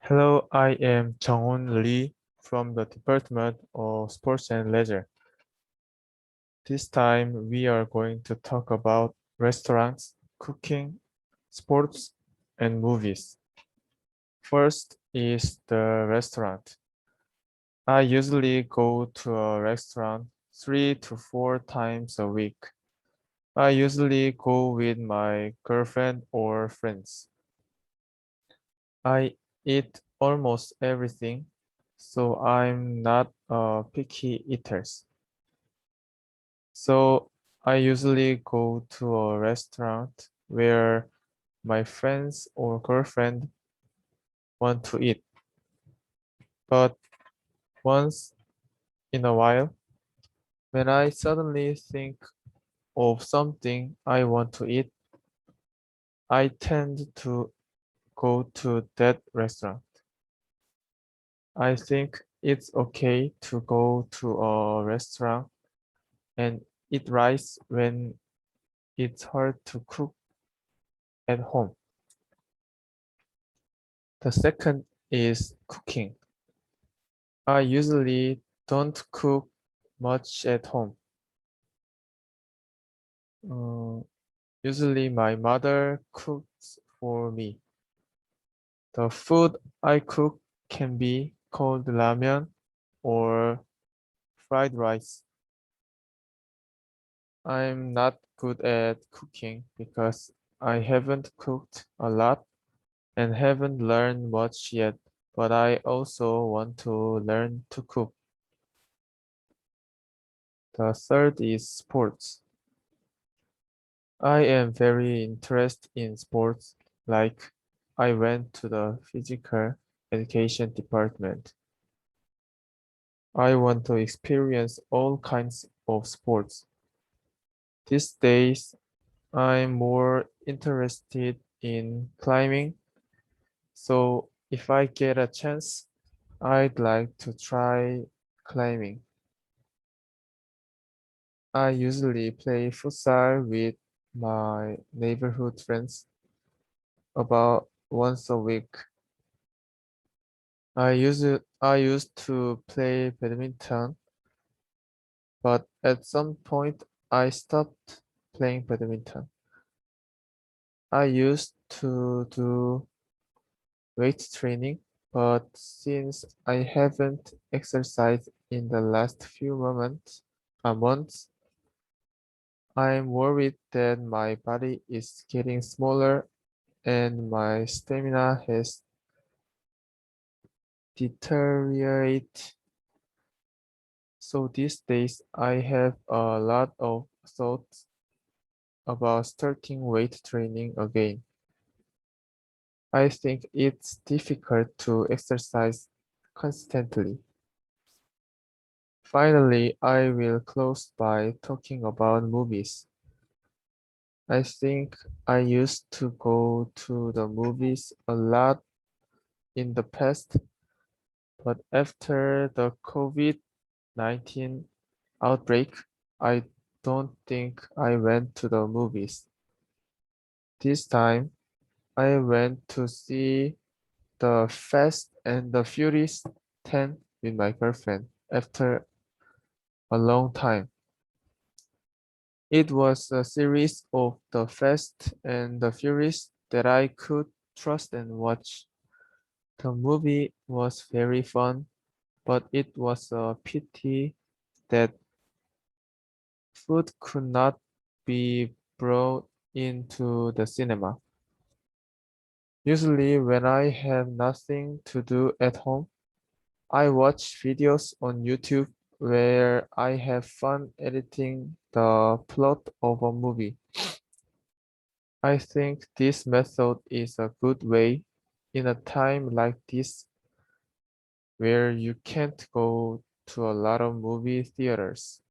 Hello, I am Jung-hoon Lee from the Department of Sports and Leisure. This time we are going to talk about restaurants, cooking, sports, and movies. First is the restaurant. I usually go to a restaurant 3 to 4 times a week. I usually go with my girlfriend or friends. I eat almost everything, so I'm not a picky eater. So I usually go to a restaurant where my friends or girlfriend want to eat. But once in a while, when I suddenly think of something I want to eat, I tend to go to that restaurant. I think it's okay to go to a restaurant and eat rice when it's hard to cook at home. The second is cooking. I usually don't cook much at home. Uh, Usually my mother cooks for me. The food I cook can be cold ramen or fried rice. I'm not good at cooking because I haven't cooked a lot and haven't learned much yet, but I also want to learn to cook. The third is sports. I am very interested in sports, like I went to the physical education department. I want to experience all kinds of sports. These days, I'm more interested in climbing, so if I get a chance, I'd like to try climbing. I usually play futsal with my neighborhood friends about once a week. I used to play badminton, but at some point I stopped playing badminton. I used to do weight training, but since I haven't exercised in the last few months, I'm worried that my body is getting smaller and my stamina has deteriorated. So these days I have a lot of thoughts about starting weight training again. I think it's difficult to exercise constantly. Finally, I will close by talking about movies. I think I used to go to the movies a lot in the past, but after the COVID-19 outbreak, I don't think I went to the movies. This time, I went to see the Fast and the Furious 10 with my girlfriend after a long time. It was a series of the Fast and the Furious that I could trust and watch. The movie was very fun, but it was a pity that food could not be brought into the cinema. Usually, when I have nothing to do at home, I watch videos on YouTube where I have fun editing the plot of a movie. I think this method is a good way in a time like this where you can't go to a lot of movie theaters.